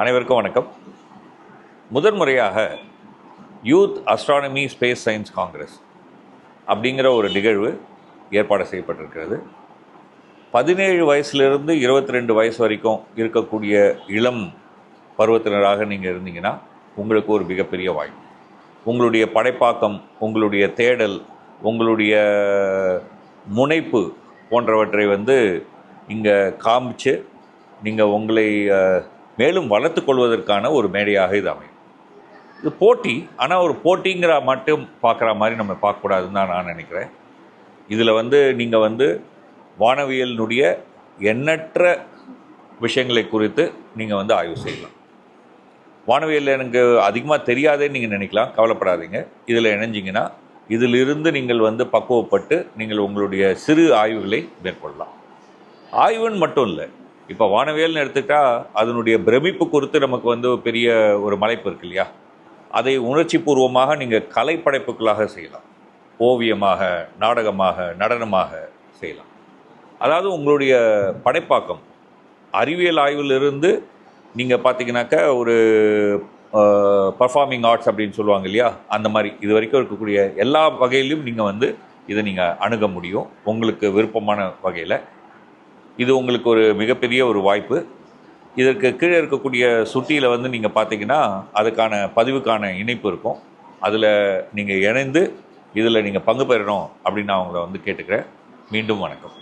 அனைவருக்கும் வணக்கம். முதன்முறையாக youth astronomy space science Congress அப்படிங்கிற ஒரு நிகழ்வு ஏற்பாடு செய்யப்பட்டிருக்கிறது. 17 வயசுலேருந்து 22 வயசு வரைக்கும் இருக்கக்கூடிய இளம் பருவத்தினராக நீங்கள் இருந்தீங்கன்னா உங்களுக்கு ஒரு மிகப்பெரிய வாய்ப்பு. உங்களுடைய படைப்பாக்கம், உங்களுடைய தேடல், உங்களுடைய முனைப்பு போன்றவற்றை இங்கே காமிச்சு நீங்கள் உங்களை மேலும் வளர்த்து கொள்வதற்கான ஒரு மேடையாக இது அமையும். இது போட்டி, ஆனால் ஒரு போட்டிங்கிற மட்டும் பார்க்குற மாதிரி நம்ம பார்க்கக்கூடாதுன்னு தான் நான் நினைக்கிறேன். இதில் நீங்கள் வானவியலினுடைய எண்ணற்ற விஷயங்களை குறித்து நீங்கள் ஆய்வு செய்யலாம். வானவியல் எனக்கு அதிகமாக தெரியாதேன்னு நீங்கள் நினைக்கலாம், கவலைப்படாதீங்க. இதில் இணைஞ்சிங்கன்னா இதிலிருந்து நீங்கள் பக்குவப்பட்டு நீங்கள் உங்களுடைய சிறு ஆய்வுகளை மேற்கொள்ளலாம். ஆய்வுன்னு மட்டும் இல்லை, இப்போ வானவியல்னு எடுத்துக்கிட்டால் அதனுடைய பிரமிப்பு குறித்து நமக்கு பெரிய ஒரு மலைப்பு இருக்கு இல்லையா, அதை உணர்ச்சி பூர்வமாக நீங்கள் கலைப்படைப்புகளாக செய்யலாம். ஓவியமாக, நாடகமாக, நடனமாக செய்யலாம். அதாவது உங்களுடைய படைப்பாக்கம் அறிவியல் ஆய்விலிருந்து நீங்கள் பார்த்தீங்கன்னாக்கா ஒரு பர்ஃபார்மிங் ஆர்ட்ஸ் அப்படின்னு சொல்லுவாங்க இல்லையா, அந்த மாதிரி இது வரைக்கும் இருக்கக்கூடிய எல்லா வகையிலும் நீங்கள் இதை நீங்கள் அணுக முடியும் உங்களுக்கு விருப்பமான வகையில். இது உங்களுக்கு ஒரு மிகப்பெரிய ஒரு வாய்ப்பு. இதற்கு கீழே இருக்கக்கூடிய சுட்டியில் நீங்கள் பார்த்தீங்கன்னா அதுக்கான பதிவுக்கான இணைப்பு இருக்கும். அதில் நீங்கள் இணைந்து இதில் நீங்கள் பங்கு பெறணும் அப்படின்னு நான் உங்களை கேட்டுக்கிறேன். மீண்டும் வணக்கம்.